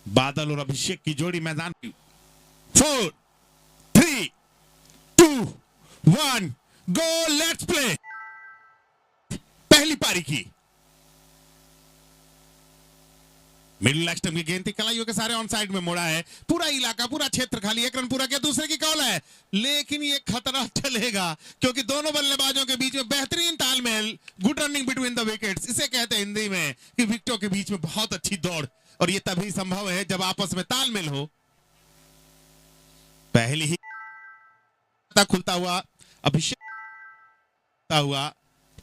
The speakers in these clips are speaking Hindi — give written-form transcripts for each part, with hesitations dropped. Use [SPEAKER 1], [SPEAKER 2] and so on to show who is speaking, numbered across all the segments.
[SPEAKER 1] बादल और अभिषेक की जोड़ी मैदान 4 3 2 1 गो लेट्स प्ले। पहली पारी की मिडिल लेग स्टंप की गेंद थी, कलाइयों के सारे ऑन साइड में मोड़ा है, पूरा इलाका पूरा क्षेत्र खाली, एक रन पूरा किया, दूसरे की कॉल है, लेकिन ये खतरा चलेगा क्योंकि दोनों बल्लेबाजों के बीच में बेहतरीन तालमेल, good running between the wickets, इसे कहते हैं हिंदी में कि विकेटों के बीच में बहुत अच्छी दौड़, और ये तभी संभव है जब आपस में तालमेल हो। पहली ही खुलता हुआ अभिषेक हुआ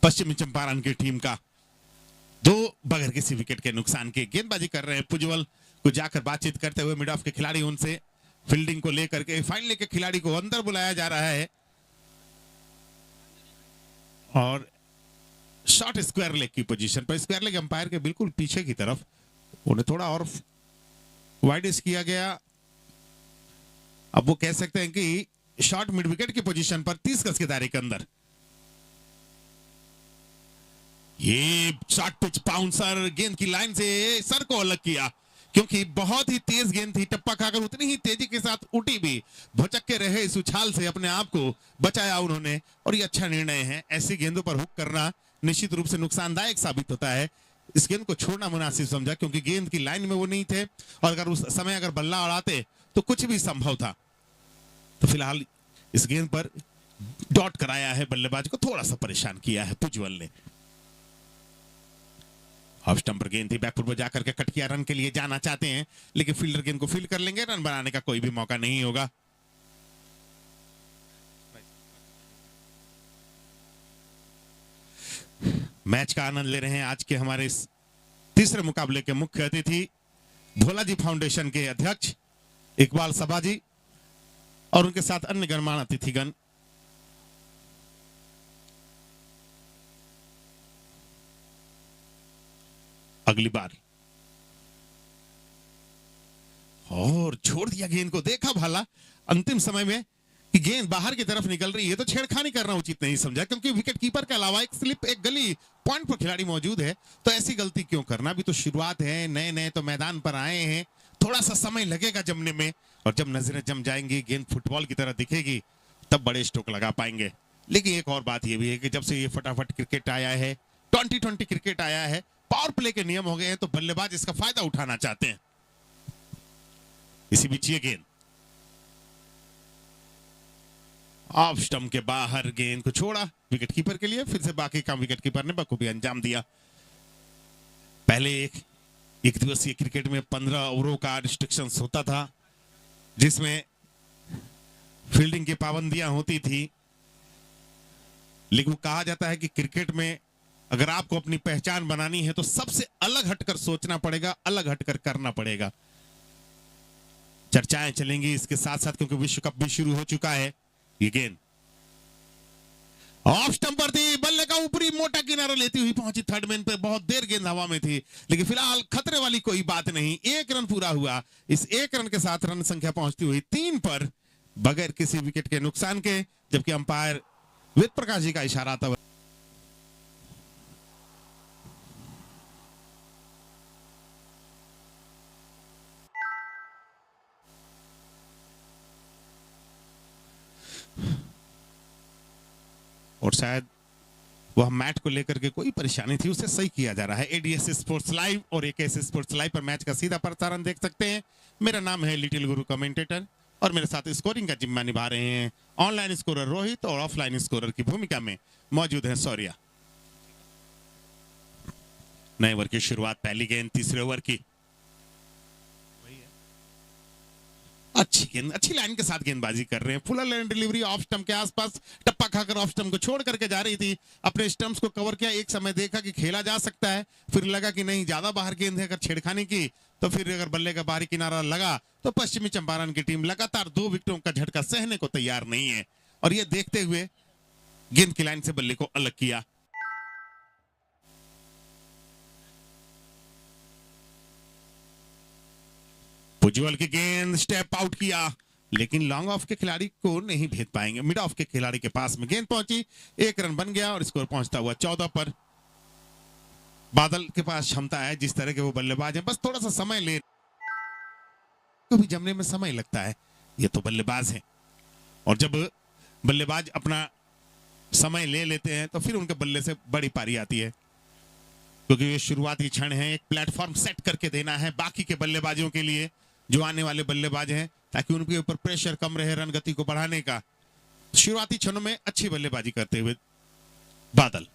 [SPEAKER 1] पश्चिमी चंपारण की टीम का, दो बगैर किसी विकेट के नुकसान के गेंदबाजी कर रहे हैं पुजवल को जाकर बातचीत करते हुए मिड ऑफ के खिलाड़ी उनसे फील्डिंग को लेकर के, फाइनली के खिलाड़ी को अंदर बुलाया जा रहा है और शॉर्ट स्क्वायर लेग की पोजीशन पर, स्क्वायर लेग अंपायर के बिल्कुल पीछे की तरफ, उन्हें थोड़ा और वाइडिश किया गया। अब वो कह सकते हैं कि शॉर्ट मिड विकेट की पोजीशन पर 30 गज के दायरे के अंदर ये शॉर्ट पिच बाउंसर गेंद की लाइन से सर को अलग किया क्योंकि बहुत ही तेज गेंद थी, टप्पा खाकर उतनी ही तेजी के साथ उठी भी, भुचक के रहे इस उछाल से अपने आप को बचाया उन्होंने, और ये अच्छा निर्णय है। ऐसी गेंदों पर हुक करना निश्चित रूप से नुकसानदायक साबित होता है, इस गेंद को छोड़ना मुनासिब समझा क्योंकि गेंद की लाइन में वो नहीं थे, और अगर उस समय अगर बल्ला उड़ाते तो कुछ भी संभव था। तो फिलहाल इस गेंद पर डॉट कराया है, बल्लेबाज को थोड़ा सा परेशान किया है पुजवल ने। ऑफ स्टंप पर गेंद थी, बैकफुट पर जाकर के कट किया, रन के लिए जाना चाहते हैं लेकिन फील्डर गेंद को फील्ड कर लेंगे, रन बनाने का कोई भी मौका नहीं होगा। मैच का आनंद ले रहे हैं आज के हमारे इस तीसरे मुकाबले के मुख्य अतिथि भोलाजी फाउंडेशन के अध्यक्ष इकबाल सबाजी और उनके साथ अन्य गणमान्य अतिथिगण। अगली बार और छोड़ दिया गेंद को, देखा भला अंतिम समय में कि गेंद बाहर की तरफ निकल रही है तो छेड़खानी करना उचित नहीं समझा क्योंकि विकेट कीपर के अलावा एक स्लिप, एक गली पॉइंट पर खिलाड़ी मौजूद है, तो ऐसी गलती क्यों करना। अभी तो शुरुआत है, नए नए तो मैदान पर आए हैं, थोड़ा सा समय लगेगा जमने में, और जब नजरें जम जाएंगी, गेंद फुटबॉल की तरह दिखेगी, तब बड़े स्ट्रोक लगा पाएंगे। लेकिन एक और बात यह भी है कि जब से ये फटाफट क्रिकेट आया है, 2020 क्रिकेट आया है, पावर प्ले के नियम हो गए हैं, तो बल्लेबाज इसका फायदा उठाना चाहते हैं। इसी बीच ये गेंद ऑफ स्टंप के बाहर, गेंद को छोड़ा विकेट कीपर के लिए, फिर से बाकी काम विकेट कीपर ने बखूबी अंजाम दिया। पहले एक दिवसीय क्रिकेट में 15 ओवरों का रिस्ट्रिक्शंस होता था जिसमें फील्डिंग की पाबंदियां होती थी, लेकिन कहा जाता है कि क्रिकेट में अगर आपको अपनी पहचान बनानी है तो सबसे अलग हटकर सोचना पड़ेगा, अलग हटकर करना पड़ेगा। चर्चाएं चलेंगी इसके साथ साथ क्योंकि विश्व कप भी शुरू हो चुका है। ये गेंद ऑफ स्टंप पर थी, बल्ले का ऊपरी मोटा किनारा लेती हुई पहुंची थर्ड मैन पे, बहुत देर गेंद हवा में थी, लेकिन फिलहाल खतरे वाली कोई बात नहीं, एक रन पूरा हुआ। इस एक रन के साथ रन संख्या पहुंचती हुई 3 पर बगैर किसी विकेट के नुकसान के, जबकि अंपायर वेद प्रकाश जी का इशारा था। और शायद वह मैच को लेकर के कोई परेशानी थी, उसे सही किया जा रहा है। एडीएस स्पोर्ट्स लाइव और एकेएस स्पोर्ट्स लाइव पर मैच का सीधा प्रसारण देख सकते हैं। मेरा नाम है लिटिल गुरु कमेंटेटर और मेरे साथ स्कोरिंग का जिम्मा निभा रहे हैं ऑनलाइन स्कोरर रोहित और ऑफलाइन स्कोरर की भूमिका में मौजूद है सौर्या। नए ओवर की शुरुआत, पहली गेंद तीसरे ओवर की, अच्छी गेंद, अच्छी लाइन के साथ गेंदबाजी कर रहे हैं। Full line delivery off stump के आसपास, टप्पा खाकर ऑफ स्टंप को छोड़ करके जा रही थी, अपने स्टंप्स को कवर किया, एक समय देखा कि खेला जा सकता है, फिर लगा कि नहीं ज्यादा बाहर गेंद है, अगर छेड़खानी की तो फिर अगर बल्ले का बाहरी किनारा लगा तो पश्चिमी चंपारण की टीम लगातार 2 विकेटों का झटका सहने को तैयार नहीं है, और ये देखते हुए गेंद की लाइन से बल्ले को अलग किया। पुजवल की गेंद स्टेप आउट किया, लेकिन लॉन्ग ऑफ के खिलाड़ी को नहीं भेद पाएंगे, मिड ऑफ के खिलाड़ी के पास में गेंद पहुंची, 1 रन बन गया और स्कोर पहुंचता हुआ 14 पर। बादल के पास क्षमता है, जिस तरह के वो बल्लेबाज हैं, बस थोड़ा सा समय ले को भी जमने में समय लगता है, ये तो बल्लेबाज हैं। और जब बल्लेबाज अपना समय ले लेते हैं तो फिर उनके बल्ले से बड़ी पारी आती है, क्योंकि ये शुरुआती क्षण है, एक प्लेटफॉर्म सेट करके देना है बाकी के बल्लेबाजों के लिए जो आने वाले बल्लेबाज हैं, ताकि उनके ऊपर प्रेशर कम रहे रन गति को बढ़ाने का। शुरुआती क्षणों में अच्छी बल्लेबाजी करते हुए बादल।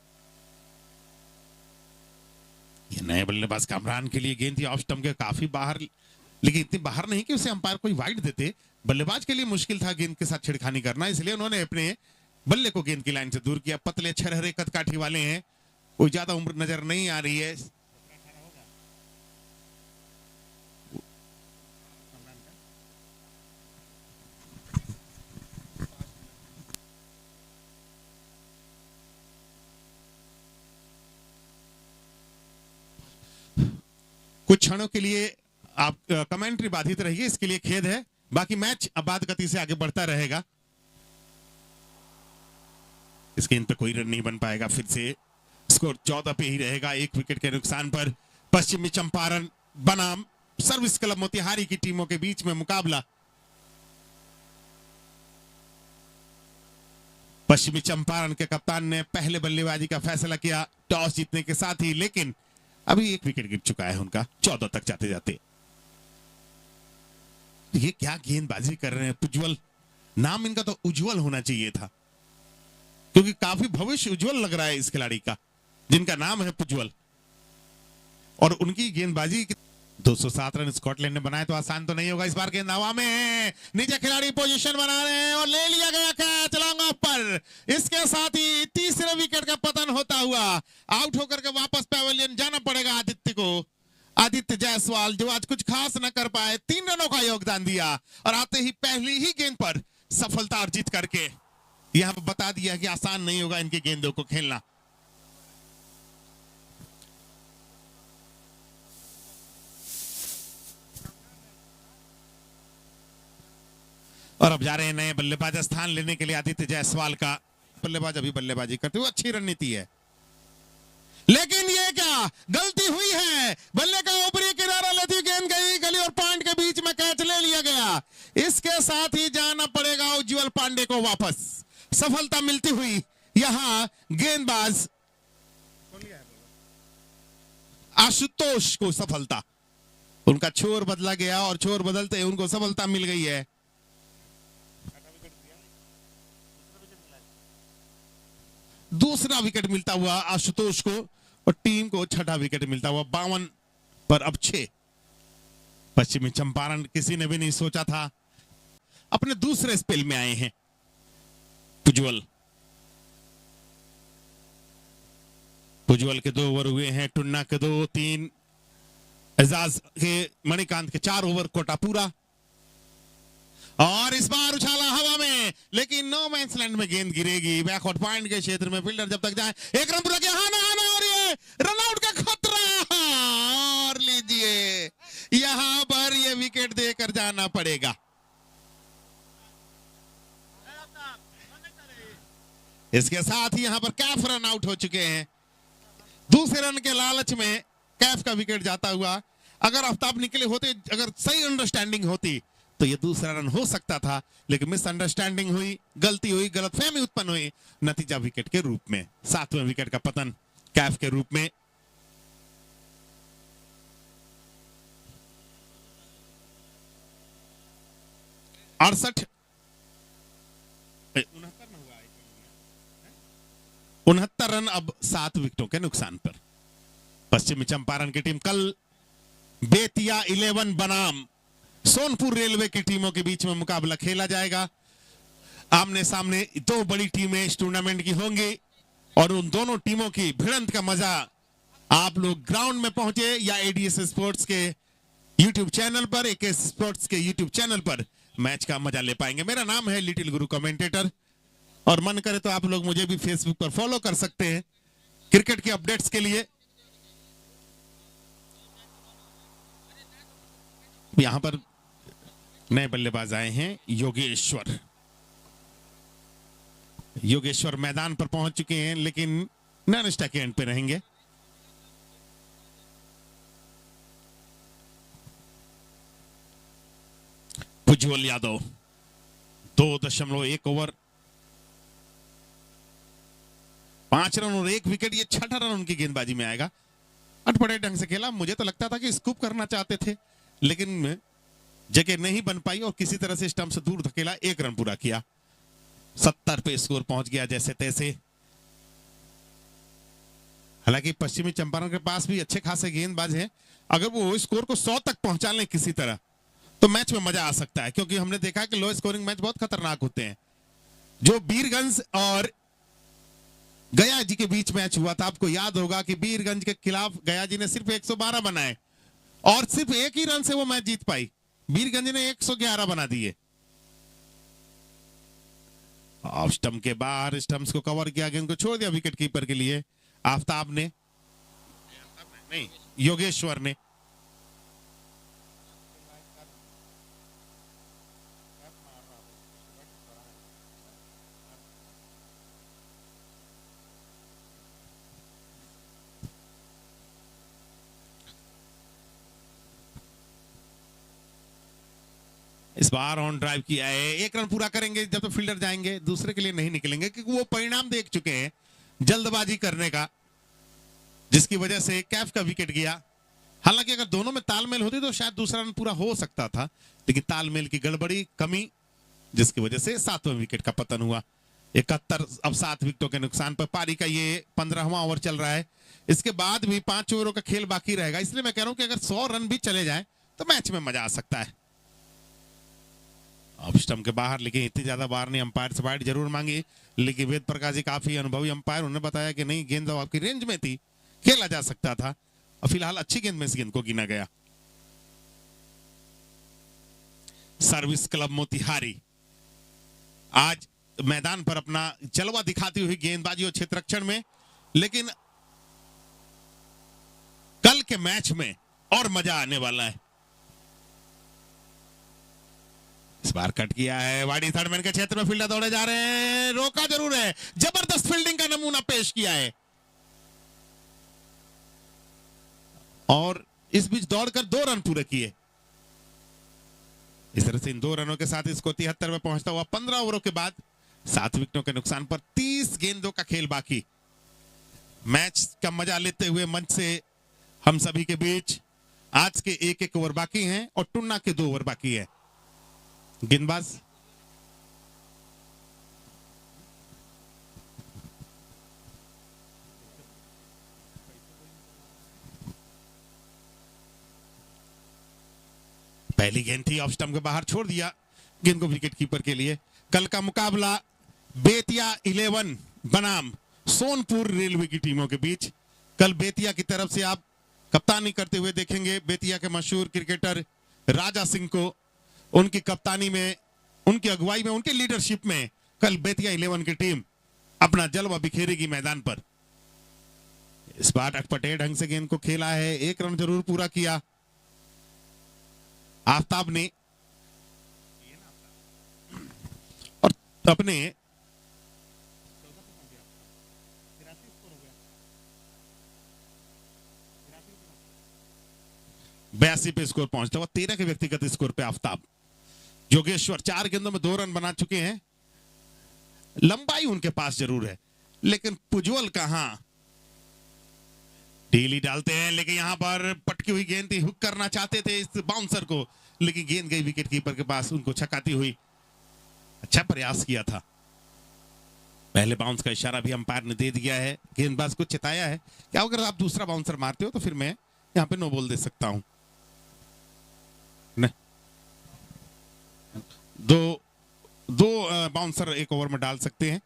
[SPEAKER 1] ये नए बल्लेबाज कामरान के लिए गेंद थी ऑफ स्टंप के काफी बाहर, लेकिन इतनी बाहर नहीं कि उसे अंपायर कोई वाइड देते। बल्लेबाज के लिए मुश्किल था गेंद के साथ छिड़खानी करना, इसलिए उन्होंने अपने बल्ले को गेंद की लाइन से दूर किया। पतले छरहरे कदकाठी वाले हैं, कोई ज्यादा उम्र नजर नहीं आ रही है। कुछ क्षणों के लिए आप कमेंट्री बाधित रहिए, इसके लिए खेद है। बाकी मैच आबाद गति से आगे बढ़ता रहेगा। इस गेंद पे कोई रन नहीं बन पाएगा, फिर से स्कोर 14 पे ही रहेगा, 1 विकेट के नुकसान पर। पश्चिमी चंपारण बनाम सर्विस क्लब मोतिहारी की टीमों के बीच में मुकाबला। पश्चिमी चंपारण के कप्तान ने पहले बल्लेबाजी का फैसला किया टॉस जीतने के साथ ही, लेकिन अभी 1 विकेट गिर चुका है उनका 14 तक जाते जाते। ये क्या गेंदबाजी कर रहे हैं उज्जवल, नाम इनका तो उज्जवल होना चाहिए था, क्योंकि काफी भविष्य उज्जवल लग रहा है इस खिलाड़ी का जिनका नाम है उज्जवल। और उनकी गेंदबाजी 207 रन स्कॉटलैंड ने बनाए तो आसान तो नहीं होगा। इस बार गेंद हवा में है, नीचे खिलाड़ी पोजीशन बना रहे हैं और ले लिया गया कैच लॉन्ग ऑफ पर। इसके साथ ही तीसरे विकेट का पतन होता हुआ आउट होकर के वापस पैवेलियन जाना पड़ेगा आदित्य को। आदित्य जायसवाल जो आज कुछ खास न कर पाए, 3 रनों का योगदान दिया और आते ही पहली ही गेंद पर सफलता अर्जित करके यहां पर बता दिया कि आसान नहीं होगा इनकी गेंदों को खेलना। और अब जा रहे हैं नए बल्लेबाज स्थान लेने के लिए आदित्य जायसवाल का। बल्लेबाज अभी बल्लेबाजी करते हुए अच्छी रणनीति है, लेकिन ये क्या गलती हुई है। बल्ले का ऊपरी किनारा लेती गेंद गई गली और पॉइंट के बीच में कैच ले लिया गया। इसके साथ ही जाना पड़ेगा उज्जवल पांडे को वापस। सफलता मिलती हुई यहां गेंदबाज आशुतोष को सफलता, उनका छोर बदला गया और छोर बदलते ही उनको सफलता मिल गई है। दूसरा विकेट मिलता हुआ आशुतोष को और टीम को छठा विकेट मिलता हुआ। 52 पर अब 6। पश्चिमी चंपारण किसी ने भी नहीं सोचा था, अपने दूसरे स्पेल में आए हैं उज्जवल। उज्जवल के 2 ओवर हुए हैं, टुन्ना के 2, 3 एजाज के मणिकांत के 4 ओवर कोटा पूरा। और इस बार उछाला हवा में, लेकिन नो मैंस लैंड में गेंद गिरेगी बैकवर्ड पॉइंट के क्षेत्र में। फील्डर जब तक जाए, 1 रन पूरा किया, हाना और ये रन आउट का खतरा। और लीजिए यहां पर ये विकेट देकर जाना पड़ेगा। इसके साथ ही यहां पर कैफ रन आउट हो चुके हैं। दूसरे रन के लालच में कैफ का विकेट जाता हुआ। अगर आफ्ताब निकले होते, अगर सही अंडरस्टैंडिंग होती तो ये दूसरा रन हो सकता था, लेकिन मिसअंडरस्टैंडिंग हुई, गलती हुई, गलतफहमी उत्पन्न हुई, नतीजा विकेट के रूप में 7वें विकेट का पतन कैफ के रूप में। अड़सठ 69 रन अब 7 विकेटों के नुकसान पर। पश्चिमी चंपारण की टीम कल बेतिया 11 बनाम सोनपुर रेलवे की टीमों के बीच में मुकाबला खेला जाएगा। आमने सामने 2 बड़ी टीमें इस टूर्नामेंट की होंगी और उन दोनों टीमों की भिड़ंत का मजा आप लोग ग्राउंड में पहुंचे या एडीएस स्पोर्ट्स के यूट्यूब चैनल पर, एके स्पोर्ट्स के यूट्यूब चैनल पर मैच का मजा ले पाएंगे। मेरा नाम है लिटिल गुरु कमेंटेटर और मन करे तो आप लोग मुझे भी फेसबुक पर फॉलो कर सकते हैं क्रिकेट के अपडेट्स के लिए। यहां पर नए बल्लेबाज आए हैं योगेश्वर। योगेश्वर मैदान पर पहुंच चुके हैं, लेकिन नॉन स्टैक एंड पे रहेंगे। उज्जवल यादव 2.1 ओवर 5 रन और 1 विकेट, ये छठा रन उनकी गेंदबाजी में आएगा। अटपटे ढंग से खेला, मुझे तो लगता था कि स्कूप करना चाहते थे लेकिन जगह नहीं बन पाई और किसी तरह से स्टंप से दूर धकेला, 1 रन पूरा किया। 70 पे स्कोर पहुंच गया जैसे तैसे। हालांकि पश्चिमी चंपारण के पास भी अच्छे खासे गेंदबाज हैं, अगर वो स्कोर को 100 तक पहुंचा लें किसी तरह तो मैच में मजा आ सकता है, क्योंकि हमने देखा है कि लो स्कोरिंग मैच बहुत खतरनाक होते हैं। जो बीरगंज और गया जी के बीच मैच हुआ था, आपको याद होगा कि बीरगंज के खिलाफ गया जी ने सिर्फ 112 बनाए और सिर्फ 1 ही रन से वो मैच जीत पाई। बीरगंज ने 111 बना दिए। ऑफ स्टंप के बाहर स्टंप्स को कवर किया, गेंद को छोड़ दिया विकेट कीपर के लिए। आफ्ताब ने नहीं, योगेश्वर ने। इस बार ऑन ड्राइव किया है, 1 रन पूरा करेंगे जब तो फील्डर जाएंगे, दूसरे के लिए नहीं निकलेंगे, क्योंकि वो परिणाम देख चुके हैं जल्दबाजी करने का, जिसकी वजह से कैफ का विकेट गया। हालांकि अगर दोनों में तालमेल होती तो शायद दूसरा रन पूरा हो सकता था, लेकिन तालमेल की गड़बड़ी, कमी, जिसकी वजह से 7वें विकेट का पतन हुआ। 71 अब 7 विकेटों के नुकसान पर पारी का ये 15वां ओवर चल रहा है। इसके बाद भी 5 ओवरों का खेल बाकी रहेगा, इसलिए मैं कह रहा हूं कि अगर 100 रन भी चले जाए तो मैच में मजा आ सकता है। ऑफ स्टंप के बाहर, लेकिन इतनी ज्यादा बार नहीं, अंपायर से वाइड जरूर मांगी, लेकिन वेद प्रकाश जी काफी अनुभवी अंपायर, उन्होंने बताया कि नहीं, गेंद आपकी रेंज में थी, खेला जा सकता था, और फिलहाल अच्छी गेंद में इस गेंद को गिना गया। सर्विस क्लब मोतिहारी आज मैदान पर अपना जलवा दिखाती हुई गेंदबाजी और क्षेत्ररक्षण में, लेकिन कल के मैच में और मजा आने वाला है। इस बार कट किया है, वाडी थर्ड मैन के क्षेत्र में फील्डर दौड़े जा रहे हैं, रोका जरूर है, जबरदस्त फील्डिंग का नमूना पेश किया है और इस बीच दौड़कर 2 रन पूरे किए। इस तरह से इन 2 रनों के साथ इसको 73 में पहुंचता हुआ 15 ओवरों के बाद 7 विकेटों के नुकसान पर 30 गेंदों का खेल बाकी। मैच का मजा लेते हुए मंच से हम सभी के बीच आज के 1-1 ओवर बाकी हैं और टुन्ना के 2 ओवर बाकी है। गेंदबाज पहली गेंद थी, ऑफ स्टंप के बाहर छोड़ दिया, गेंद को विकेट कीपर के लिए। कल का मुकाबला बेतिया 11 बनाम सोनपुर रेलवे की टीमों के बीच। कल बेतिया की तरफ से आप कप्तानी करते हुए देखेंगे बेतिया के मशहूर क्रिकेटर राजा सिंह को। उनकी कप्तानी में, उनकी अगुवाई में, उनके लीडरशिप में कल बेतिया 11 की टीम अपना जलवा बिखेरेगी मैदान पर। इस बार अटपटे ढंग से गेंद को खेला है, 1 रन जरूर पूरा किया आफ्ताब ने और अपने 82 पे स्कोर पहुंचता हुआ 13 के व्यक्तिगत स्कोर पे आफ्ताब। योगेश्वर 4 गेंदों में 2 रन बना चुके हैं, लंबाई उनके पास जरूर है, लेकिन पुजवल कहां ढीली डालते हैं, लेकिन यहां पर पटकी हुई गेंद थी, हुक करना चाहते थे इस बाउंसर को, लेकिन गेंद गई विकेट कीपर के पास, उनको छकाती हुई। अच्छा प्रयास किया था, पहले बाउंस का इशारा भी अंपायर ने दे दिया है, गेंदबाज को चेताया है कि अगर आप दूसरा बाउंसर मारते हो तो फिर मैं यहां पे नो बॉल दे सकता हूं। दो बाउंसर 1 ओवर में डाल सकते हैं।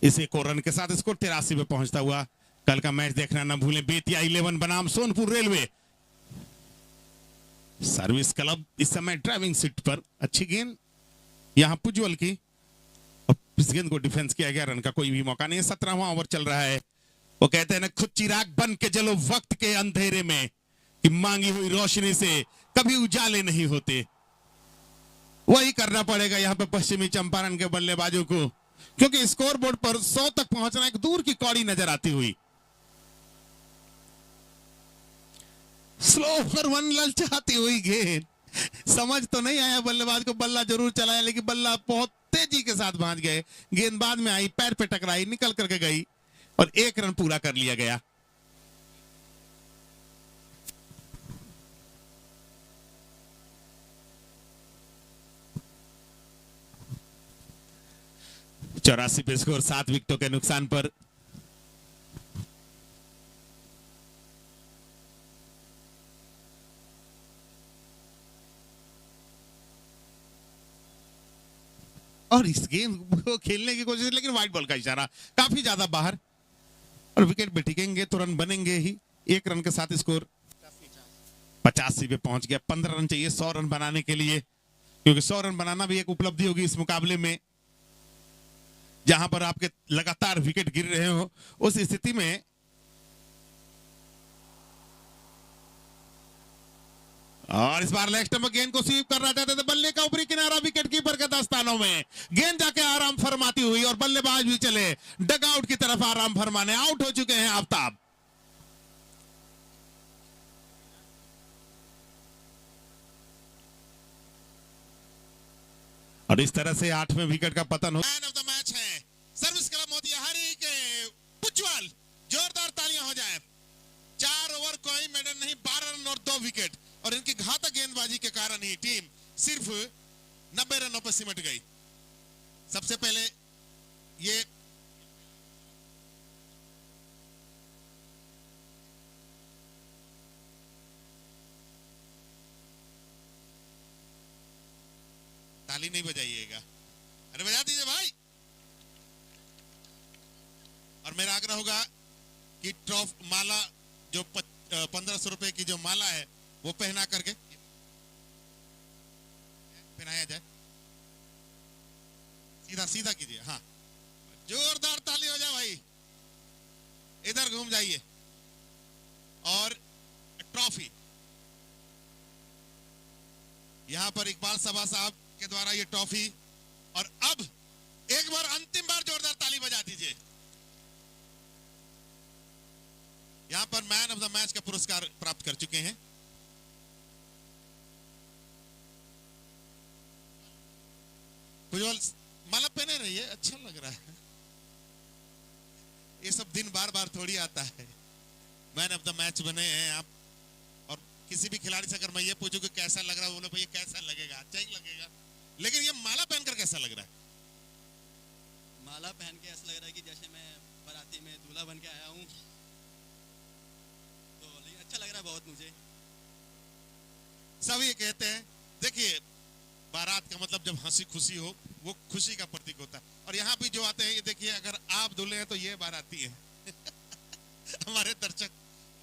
[SPEAKER 1] इस 1 रन के साथ स्कोर 83 पे पहुंचता हुआ। कल का मैच देखना ना भूलें, बेतिया 11 बनाम सोनपुर रेलवे। सर्विस क्लब इस समय ड्राइविंग सीट पर, अच्छी गेंद, यहां पुजवल की, और इस गेंद को डिफेंस किया गया, रन का कोई भी मौका नहीं है। 17वां ओवर चल रहा है। वो कहते हैं ना, खुद चिराग बन के जलो वक्त के अंधेरे में, कि मांगी हुई रोशनी से कभी उजाले नहीं होते। वही करना पड़ेगा यहां पर पश्चिमी चंपारण के बल्लेबाजों को, क्योंकि स्कोर बोर्ड पर 100 तक पहुंचना एक दूर की कौड़ी नजर आती हुई। स्लो पर वन ललचाती हुई गेंद, समझ तो नहीं आया बल्लेबाज को, बल्ला जरूर चलाया लेकिन बल्ला बहुत तेजी के साथ भाग गए। गेंद बाद में आई, पैर पे टकराई, निकल करके गई और 1 रन पूरा कर लिया गया। चौरासी पे स्कोर, 7 विकेटों के नुकसान पर। और इस गेंद को खेलने की कोशिश, लेकिन व्हाइट बॉल का इशारा, काफी ज्यादा बाहर, और विकेट पे टिकेंगे तो रन बनेंगे ही। 1 रन के साथ स्कोर 85 पे पहुंच गया। 15 रन चाहिए 100 रन बनाने के लिए, क्योंकि 100 रन बनाना भी एक उपलब्धि होगी इस मुकाबले में, जहां पर आपके लगातार विकेट गिर रहे हो। उस स्थिति में और इस बार लेग स्टंप पर गेंद को स्वीप करना चाहते थे, बल्ले का ऊपरी किनारा विकेट कीपर के दस्तानों में, गेंद जाके आराम फरमाती हुई और बल्लेबाज भी चले डगआउट की तरफ आराम फरमाने। आउट हो चुके हैं आफ्ताब। और इस तरह से 8वें विकेट का पतन हो। मैन ऑफ द मैच है सर्विस क्लब मोतिहारी के पुजवाल। जोरदार तालियां हो जाए। 4 ओवर कोई मेडल नहीं, 12 रन और 2 विकेट, और इनकी घातक गेंदबाजी के कारण ही टीम सिर्फ 90 रनों पर सिमट गई। सबसे पहले ये ताली नहीं बजाइएगा, अरे बजा दीजिए भाई। और मेरा आग्रह होगा कि ट्रॉफ माला जो 1500 रुपए की जो माला है वो पहना करके पहनाया जाए। सीधा सीधा कीजिए, हाँ, जोरदार ताली हो जाए भाई। इधर घूम जाइए। और ट्रॉफी यहां पर इकबाल सभा साहब के द्वारा ये ट्रॉफी, और अब एक बार अंतिम बार जोरदार ताली बजा दीजिए। यहां पर मैन ऑफ द मैच का पुरस्कार प्राप्त कर चुके हैं। पुजवाल माला पहने रहिए, अच्छा लग रहा है। ये सब दिन बार बार थोड़ी आता है। मैन ऑफ द मैच बने हैं आप, और किसी भी खिलाड़ी से अगर मैं ये पूछूं कि कैसा लग रहा है, बोलो भाई कैसा लगेगा, अच्छा ही लगेगा, लेकिन ये माला पहनकर कैसा लग रहा है?
[SPEAKER 2] माला पहन के ऐसा लग रहा है कि जैसे मैं बाराती में दूल्हा बन के आया हूँ, तो अच्छा लग रहा है बहुत मुझे।
[SPEAKER 1] सब ये कहते हैं, देखिए बारात का मतलब जब हंसी खुशी हो, वो खुशी का प्रतीक होता है। और यहाँ भी जो आते हैं, ये देखिए, अगर आप दूल्हे हैं तो ये बाराती है। हमारे दर्शक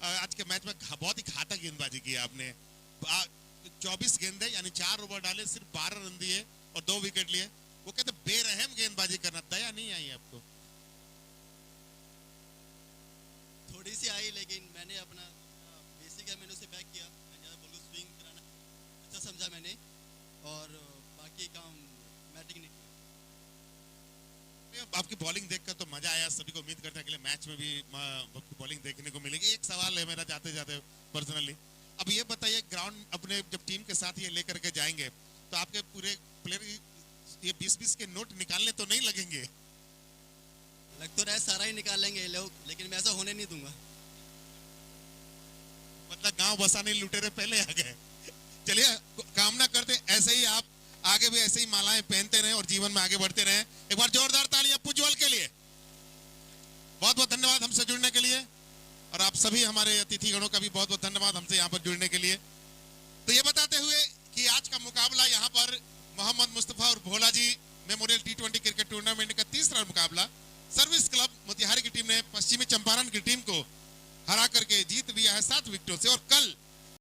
[SPEAKER 1] आज के मैच में बहुत ही घातक गेंदबाजी की आपने। 24 गेंदे यानी 4 ओवर डाले, सिर्फ 12 रन दिए और 2 विकेट लिए। वो कहते बेरहम गेंदबाजी करना, दया नहीं आई आपको?
[SPEAKER 2] थोड़ी सी आई, लेकिन मैंने अपना बेसिक है, मैंने उसे बैक किया। मैं ज़्यादा बोलूँ स्विंग कराना अच्छा समझा मैंने, और बाकी काम बैटिंग नहीं किया।
[SPEAKER 1] आपकी बॉलिंग देखकर तो मजा आया। सभी को उम्मीद करते हैं अगले मैच में भी आपकी बॉलिंग देखने को मिलेगी। एक सवाल है मेरा जाते जाते पर्सनली, अब ये बताइए, ग्राउंड अपने जब टीम के साथ ये लेकर के जाएंगे तो आपके पूरे प्लेयर ये 20-20 के नोट निकालने तो नहीं लगेंगे?
[SPEAKER 2] लग तो रहा है सारा ही निकाल लेंगे ये लोग, लेकिन मैं ऐसा होने नहीं दूंगा।
[SPEAKER 1] मतलब गांव बसाने लुटेरे पहले आ गए। चलिए, कामना करते ऐसे ही आप आगे भी ऐसे ही मालाएं पहनते रहें और जीवन में आगे बढ़ते रहें। एक बार जोरदार तालियां पुजवाल के लिए। बहुत बहुत धन्यवाद हमसे जुड़ने के लिए, और आप सभी हमारे अतिथिगणों का भी बहुत बहुत धन्यवाद हमसे यहाँ पर जुड़ने के लिए। तो ये बताते हुए कि आज का मुकाबला यहाँ पर मोहम्मद मुस्तफा और Bhola ji memorial T20 cricket tournament का तीसरा मुकाबला, सर्विस क्लब मोतिहारी की टीम ने पश्चिमी चंपारण की टीम को हरा करके जीत लिया है 7 विकेटों से। और कल